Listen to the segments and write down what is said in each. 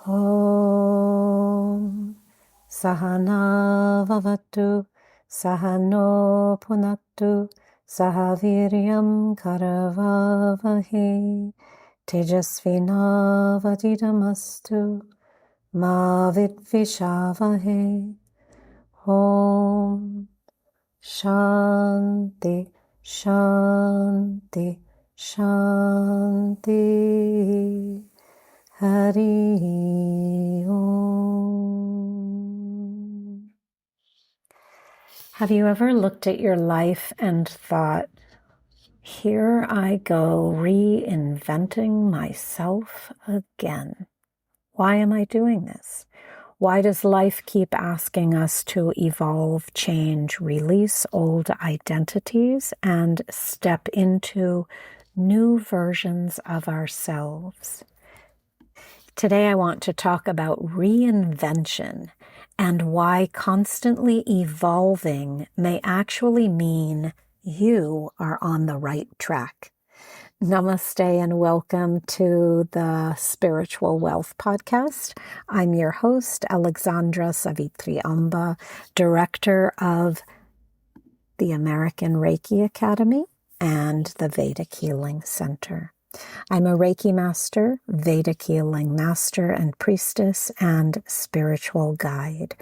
Om Sahana Vavatu Sahano Punaktu Sahaviryam Karavavahe Tejasvinavadidamastu Ma Vidvishavahe. Om Shanti Shanti Shanti. Hari Om. Have you ever looked at your life and thought, here I go reinventing myself again? Why am I doing this? Why does life keep asking us to evolve, change, release old identities, and step into new versions of ourselves? Today I want to talk about reinvention and why constantly evolving may actually mean you are on the right track. Namaste and welcome to the Spiritual Wealth Podcast. I'm your host, Alexandra Savithri, director of the American Reiki Academy and the Vedic Healing Center. I'm a Reiki master, Vedic healing master and priestess, and spiritual guide.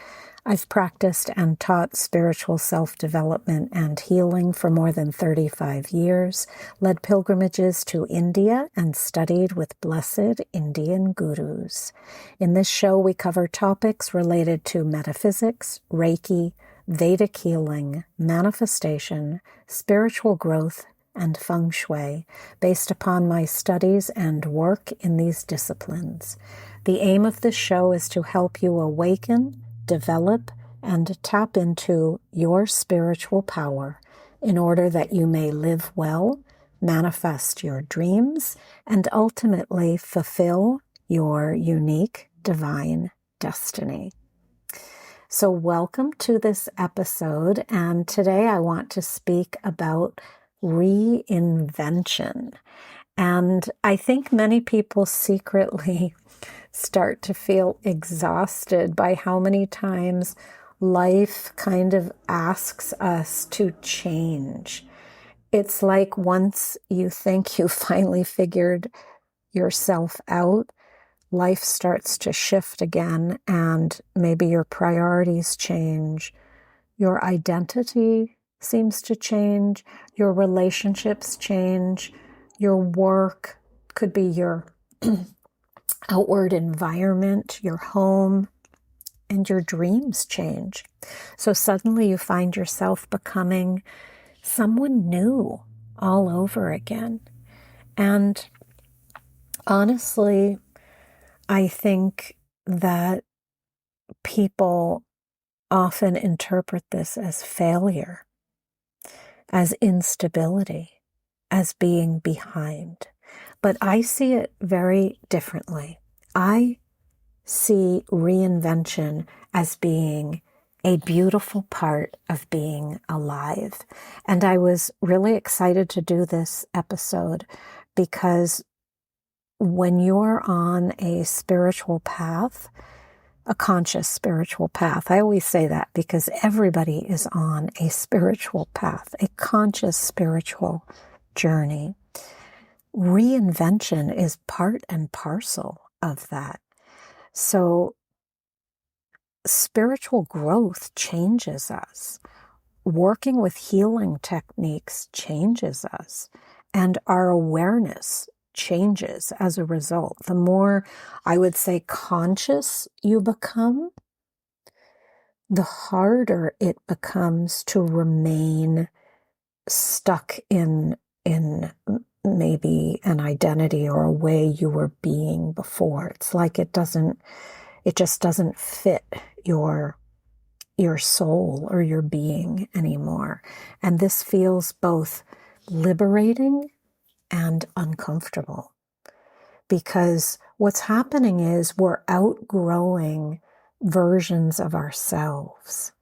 I've practiced and taught spiritual self-development and healing for more than 35 years, led pilgrimages to India, and studied with blessed Indian gurus. In this show, we cover topics related to metaphysics, Reiki, Vedic healing, manifestation, spiritual growth, and feng shui, based upon my studies and work in these disciplines. The aim of this show is to help you awaken, develop, and tap into your spiritual power in order that you may live well, manifest your dreams, and ultimately fulfill your unique divine destiny. So welcome to this episode, and today I want to speak about reinvention. And I think many people secretly start to feel exhausted by how many times life kind of asks us to change. It's like once you think you finally figured yourself out, life starts to shift again, and maybe your priorities change, your identity seems to change, your relationships change, your work could be your outward environment, your home, and your dreams change. So suddenly you find yourself becoming someone new all over again. And honestly, I think that people often interpret this as failure, as instability, as being behind. But I see it very differently. I see reinvention as being a beautiful part of being alive. And I was really excited to do this episode because when you're on a spiritual path, a conscious spiritual path. I always say that because everybody is on a spiritual path, a conscious spiritual journey. Reinvention is part and parcel of that. So spiritual growth changes us. Working with healing techniques changes us, and our awareness changes as a result. The more, I would say, conscious you become, the harder it becomes to remain stuck in maybe an identity or a way you were being before. It's like it just doesn't fit your soul or your being anymore. And this feels both liberating and uncomfortable, because what's happening is we're outgrowing versions of ourselves.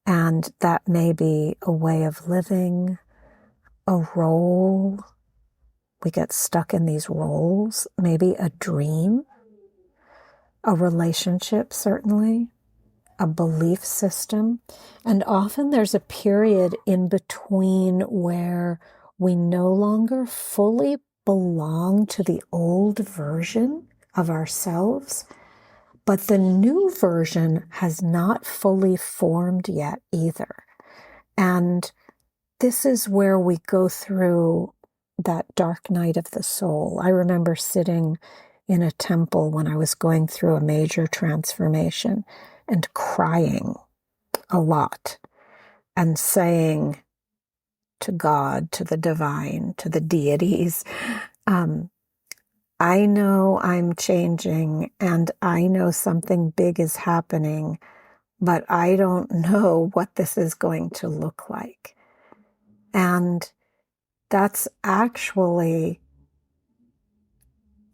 And that may be a way of living, a role. We get stuck in these roles, maybe a dream. a relationship, certainly, a belief system. And often there's a period in between where we no longer fully belong to the old version of ourselves, but the new version has not fully formed yet either. And this is where we go through that dark night of the soul. I remember sitting in a temple when I was going through a major transformation and crying a lot and saying to God, to the divine, to the deities, I know I'm changing and I know something big is happening, but I don't know what this is going to look like. And that's actually,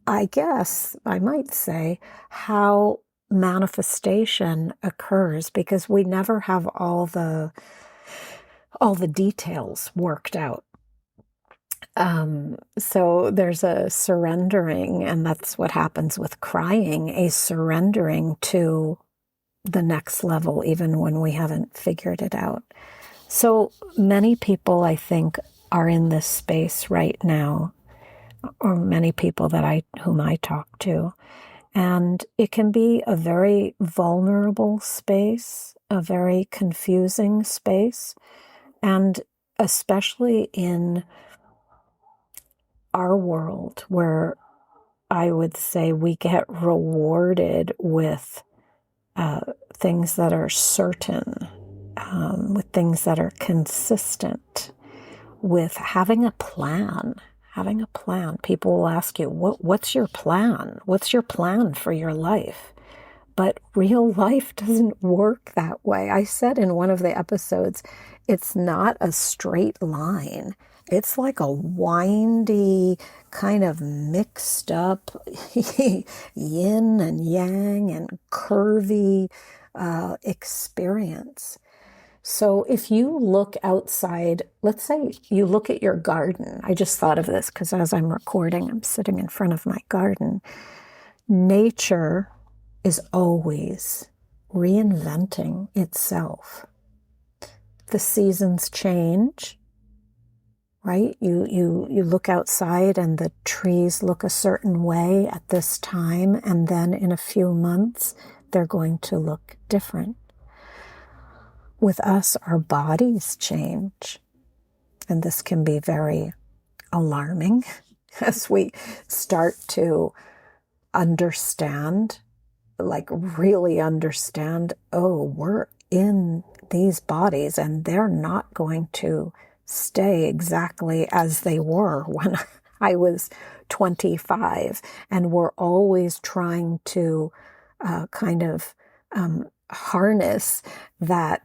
I guess I might say, how manifestation occurs, because we never have all the details worked out. So there's a surrendering, and that's what happens with crying, a surrendering to the next level, even when we haven't figured it out. So many people, I think, are in this space right now, or many people whom I talk to. And it can be a very vulnerable space, a very confusing space, and especially in our world, where I would say we get rewarded with things that are certain, with things that are consistent, with having a plan. Having a plan. People will ask you, what's your plan? What's your plan for your life? But real life doesn't work that way. I said in one of the episodes, it's not a straight line. It's like a windy, kind of mixed up yin and yang and curvy experience. So if you look outside, let's say you look at your garden. I just thought of this because as I'm recording, I'm sitting in front of my garden. Nature is always reinventing itself. The seasons change, right? You look outside and the trees look a certain way at this time, and then in a few months, they're going to look different. With us, our bodies change, and this can be very alarming as we start to understand, like really understand, oh, we're in these bodies and they're not going to stay exactly as they were when I was 25. And we're always trying to kind of harness that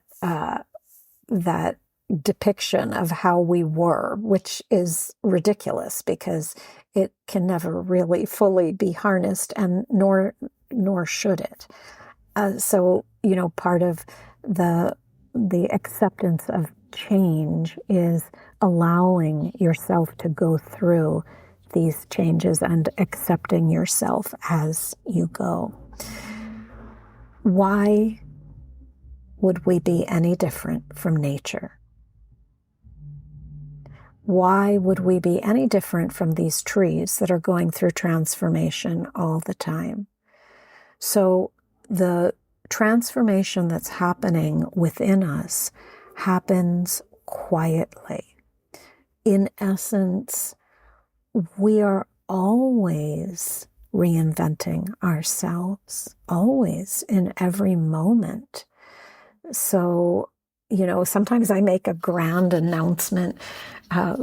depiction of how we were, which is ridiculous because it can never really fully be harnessed, and nor should it. So, part of the acceptance of change is allowing yourself to go through these changes and accepting yourself as you go. Why would we be any different from nature? Why would we be any different from these trees that are going through transformation all the time? So the transformation that's happening within us happens quietly. In essence, we are always reinventing ourselves, always, in every moment. So, sometimes I make a grand announcement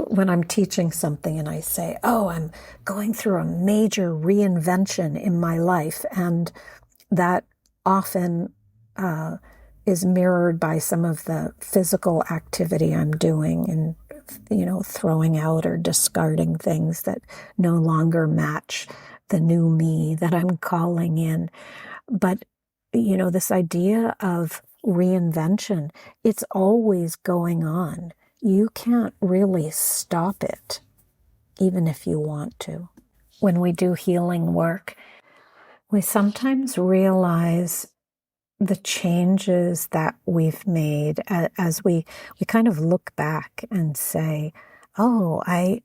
when I'm teaching something and I say, oh, I'm going through a major reinvention in my life. And that often is mirrored by some of the physical activity I'm doing and, throwing out or discarding things that no longer match the new me that I'm calling in. But, this idea of reinvention, it's always going on. You can't really stop it, even if you want to. When we do healing work, We sometimes realize the changes that we've made as we kind of look back and say, oh, I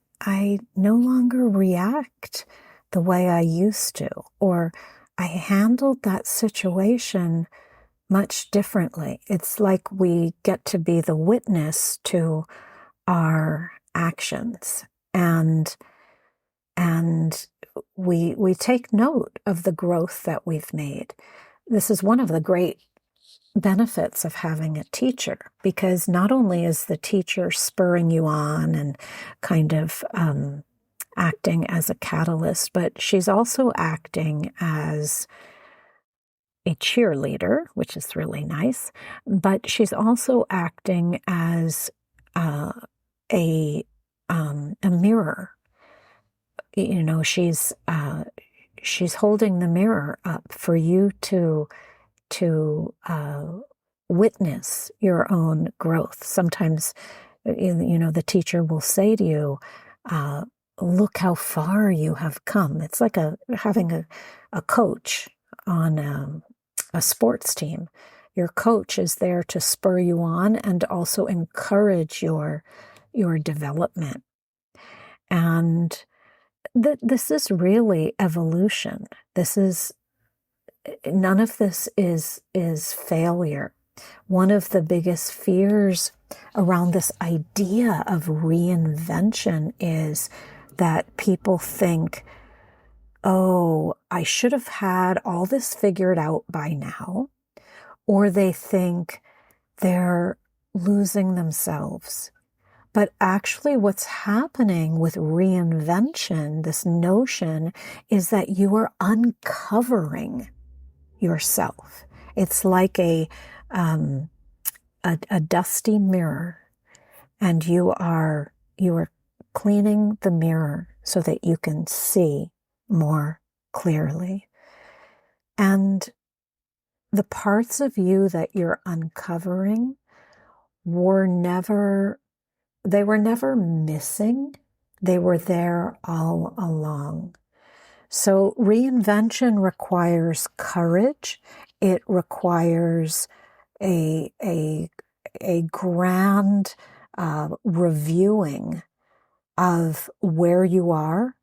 no longer react the way I used to, or I handled that situation much differently. It's like we get to be the witness to our actions, and we take note of the growth that we've made. This is one of the great benefits of having a teacher, because not only is the teacher spurring you on and kind of acting as a catalyst, but she's also acting as a cheerleader, which is really nice, but she's also acting as a mirror. You know, she's holding the mirror up for you to witness your own growth. Sometimes, you know, the teacher will say to you, look how far you have come. It's like having a coach on a sports team. Your coach is there to spur you on and also encourage your development. And this is really evolution. None of this is failure. One of the biggest fears around this idea of reinvention is that people think, oh, I should have had all this figured out by now, or they think they're losing themselves. But actually what's happening with reinvention, this notion, is that you are uncovering yourself. It's like a dusty mirror, and you are cleaning the mirror so that you can see more clearly. And the parts of you that you're uncovering were never missing. They were there all along. So reinvention requires courage. It requires a grand reviewing of where you are,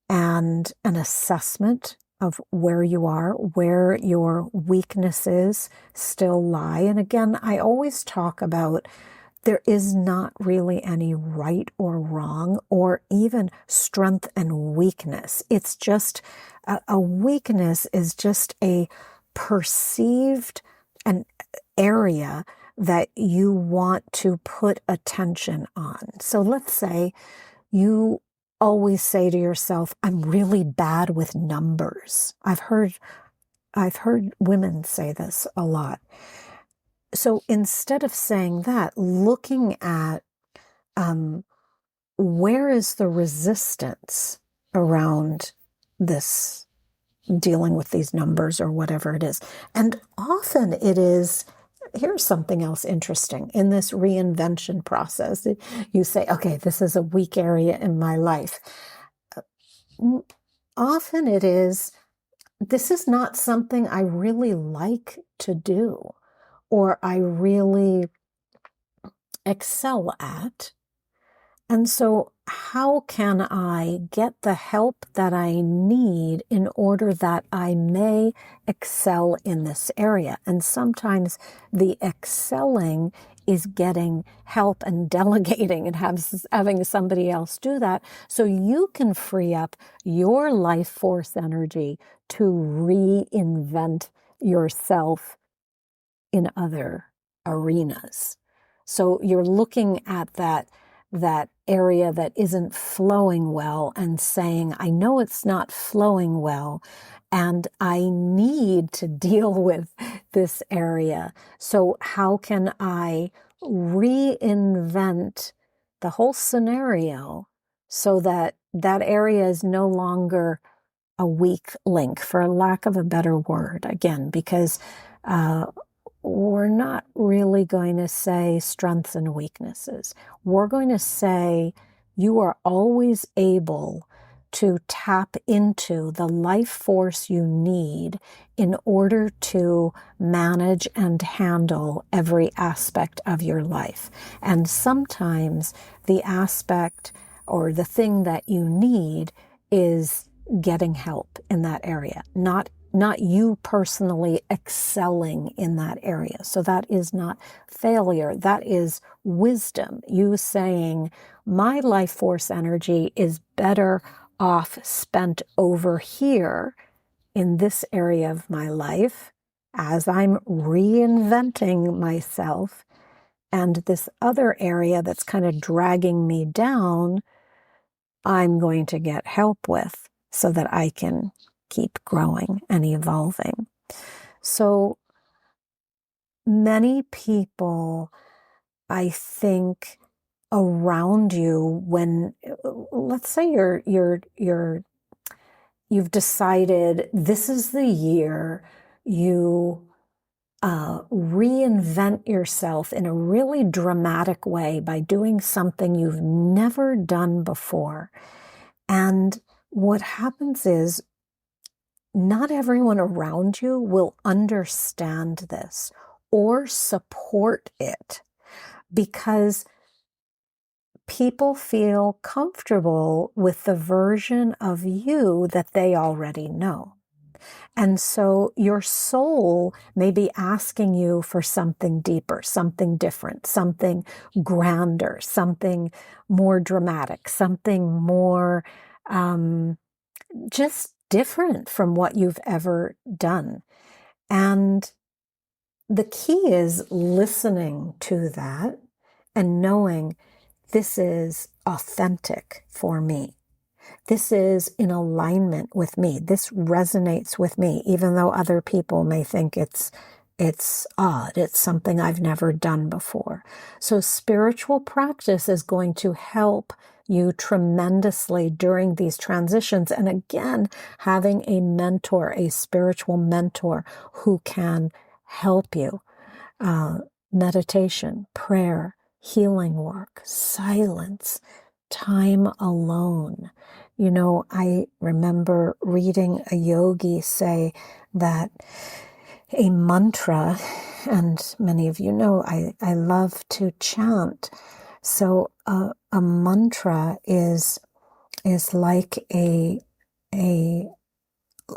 and an assessment of where you are, where your weaknesses still lie. And again, I always talk about there is not really any right or wrong, or even strength and weakness. It's just a weakness is just a perceived an area that you want to put attention on. So let's say you always say to yourself, I'm really bad with numbers. I've heard women say this a lot. So instead of saying that, looking at where is the resistance around this, dealing with these numbers or whatever it is. And often it is, here's something else interesting. In this reinvention process, you say, okay, this is a weak area in my life. Often it is, this is not something I really like to do, or I really excel at. And so how can I get the help that I need in order that I may excel in this area? And sometimes the excelling is getting help and delegating and having somebody else do that, so you can free up your life force energy to reinvent yourself in other arenas. So you're looking at that area that isn't flowing well and saying, I know it's not flowing well, and I need to deal with this area. So how can I reinvent the whole scenario so that that area is no longer a weak link, for lack of a better word, again, because we're not really going to say strengths and weaknesses. We're going to say you are always able to tap into the life force you need in order to manage and handle every aspect of your life. And sometimes the aspect or the thing that you need is getting help in that area, not you personally excelling in that area. So that is not failure. That is wisdom. You saying, my life force energy is better off spent over here in this area of my life as I'm reinventing myself, and this other area that's kind of dragging me down, I'm going to get help with so that I can keep growing and evolving. So many people, I think, around you, when, let's say you've decided this is the year you reinvent yourself in a really dramatic way by doing something you've never done before. And what happens is not everyone around you will understand this or support it, because people feel comfortable with the version of you that they already know. And so your soul may be asking you for something deeper, something different, something grander, something more dramatic, something more just different from what you've ever done. And the key is listening to that and knowing this is authentic for me. This is in alignment with me. This resonates with me, even though other people may think it's odd. It's something I've never done before. So spiritual practice is going to help you tremendously during these transitions. And again, having a mentor, a spiritual mentor who can help you. Meditation, prayer, healing work, silence, time alone. You know, I remember reading a yogi say that a mantra, and many of you know I love to chant. So a mantra is like a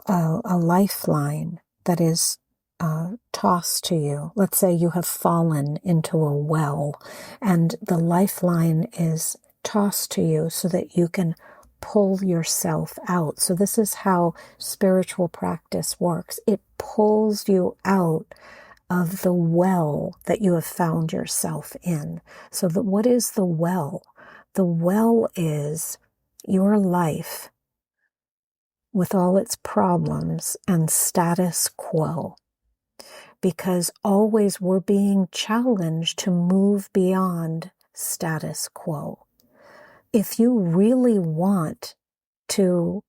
lifeline that is tossed to you. Let's say you have fallen into a well, and the lifeline is tossed to you so that you can pull yourself out. So this is how spiritual practice works. It pulls you out of the well that you have found yourself in. So what is the well? The well is your life with all its problems and status quo. Because always we're being challenged to move beyond status quo. If you really want to,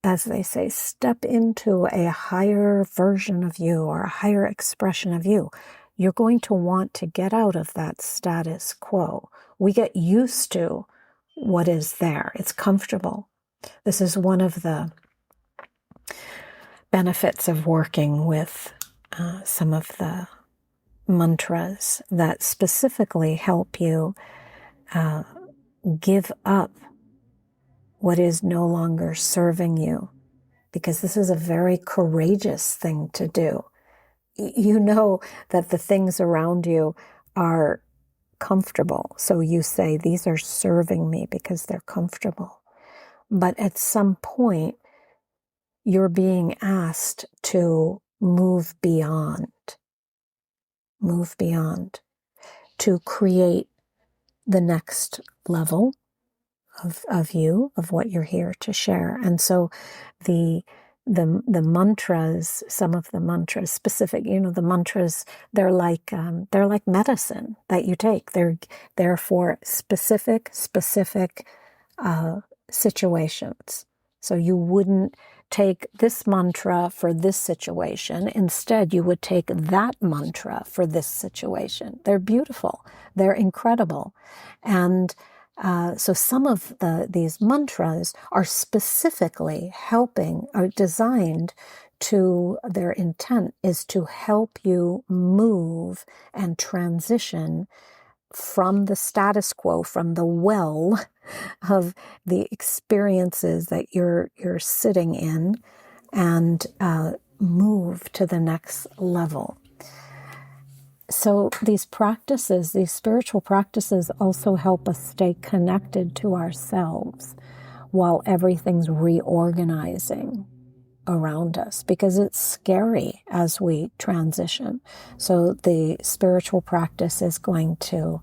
as they say, step into a higher version of you or a higher expression of you, you're going to want to get out of that status quo. We get used to what is there. It's comfortable. This is one of the benefits of working with some of the mantras that specifically help you give up what is no longer serving you, because this is a very courageous thing to do. You know that the things around you are comfortable, so you say, these are serving me because they're comfortable. But at some point, you're being asked to move beyond, to create the next level of you, of what you're here to share. And so the mantras, some of the mantras specific, the mantras, they're like medicine that you take. They're for specific situations. So you wouldn't take this mantra for this situation. Instead, you would take that mantra for this situation. They're beautiful. They're incredible. And So some of these mantras are specifically helping, are designed to, their intent is to help you move and transition from the status quo, from the well of the experiences that you're sitting in, and move to the next level. So these practices, these spiritual practices, also help us stay connected to ourselves while everything's reorganizing around us, because it's scary as we transition. So the spiritual practice is going to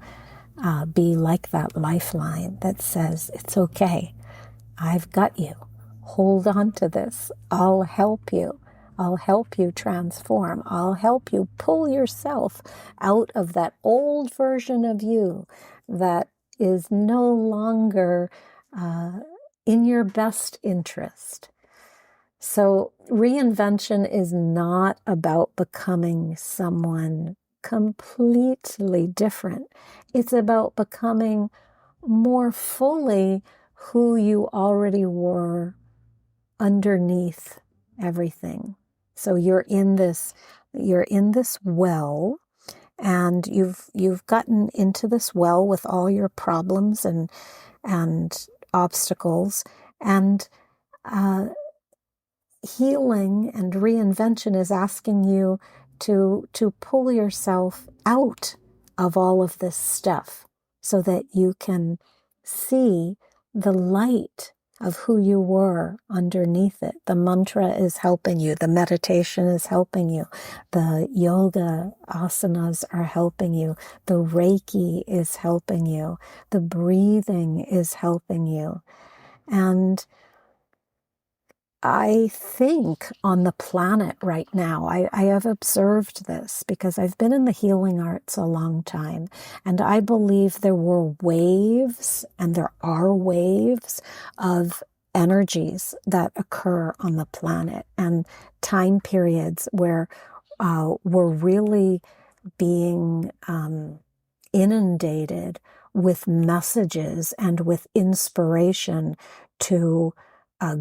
be like that lifeline that says, it's okay, I've got you. Hold on to this. I'll help you. I'll help you transform. I'll help you pull yourself out of that old version of you that is no longer in your best interest. So reinvention is not about becoming someone completely different. It's about becoming more fully who you already were underneath everything. So you're in this well, and you've gotten into this well with all your problems and obstacles, and healing and reinvention is asking you to pull yourself out of all of this stuff so that you can see the light of who you were underneath it. The mantra is helping you. The meditation is helping you. The yoga asanas are helping you. The Reiki is helping you. The breathing is helping you. And I think on the planet right now, I have observed this because I've been in the healing arts a long time, and I believe there were waves, and there are waves of energies that occur on the planet, and time periods where we're really being inundated with messages and with inspiration to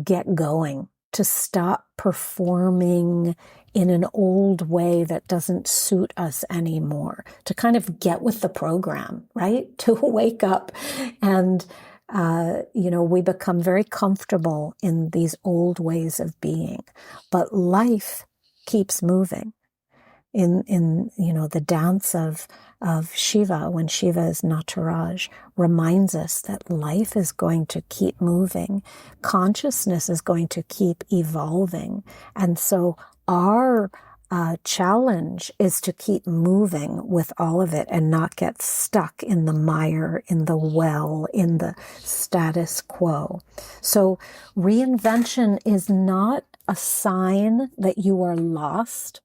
get going, to stop performing in an old way that doesn't suit us anymore, to kind of get with the program, right? To wake up. And, we become very comfortable in these old ways of being, but life keeps moving. In the dance of Shiva, when Shiva is Nataraj, reminds us that life is going to keep moving. Consciousness is going to keep evolving. And so our challenge is to keep moving with all of it and not get stuck in the mire, in the well, in the status quo. So reinvention is not a sign that you are lost.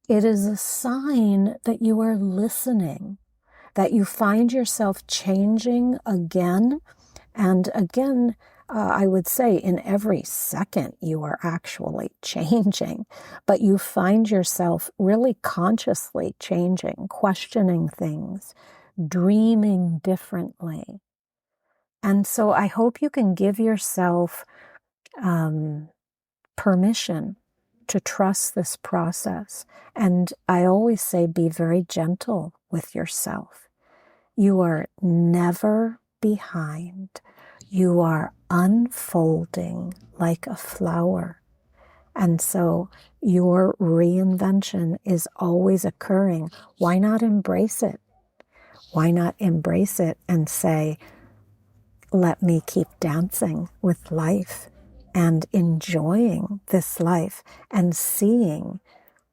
It is a sign that you are listening, that you find yourself changing again and again. I would say in every second you are actually changing, but you find yourself really consciously changing, questioning things, dreaming differently. And so I hope you can give yourself permission to trust this process. And I always say, be very gentle with yourself. You are never behind. You are unfolding like a flower. And so your reinvention is always occurring. Why not embrace it? Why not embrace it and say, let me keep dancing with life and enjoying this life and seeing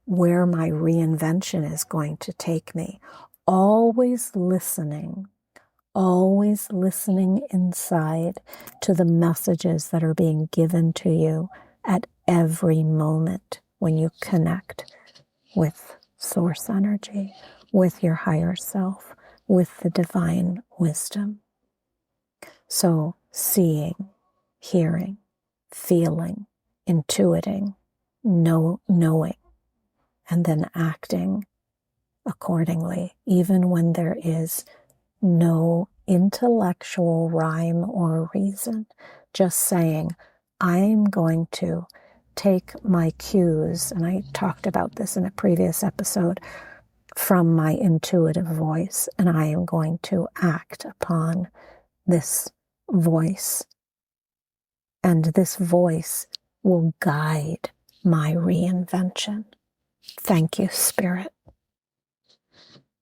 where my reinvention is going to take me. Always listening inside to the messages that are being given to you at every moment when you connect with source energy, with your higher self, with the divine wisdom. So seeing, hearing, feeling, intuiting, knowing, and then acting accordingly, even when there is no intellectual rhyme or reason. Just saying, I'm going to take my cues, and I talked about this in a previous episode, from my intuitive voice, and I am going to act upon this voice. And this voice will guide my reinvention. Thank you, Spirit.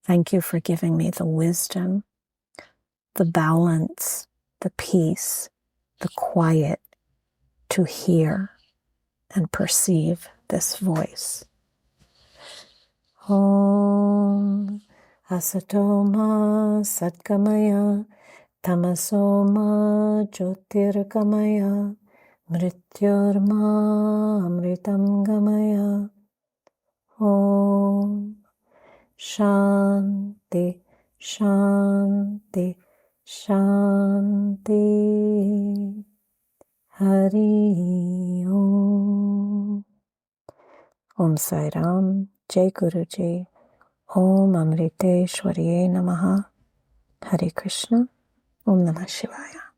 Thank you for giving me the wisdom, the balance, the peace, the quiet to hear and perceive this voice. Om Asatoma Satgamaya Tamasoma Jyotirgamaya Mrityorma Amritam Gamaya. Om Shanti Shanti Shanti. Hari Om. Om Sai Ram. Jai Guruji. Om Amriteshwariye Namaha. Hare Krishna. Om Namah Shivaya.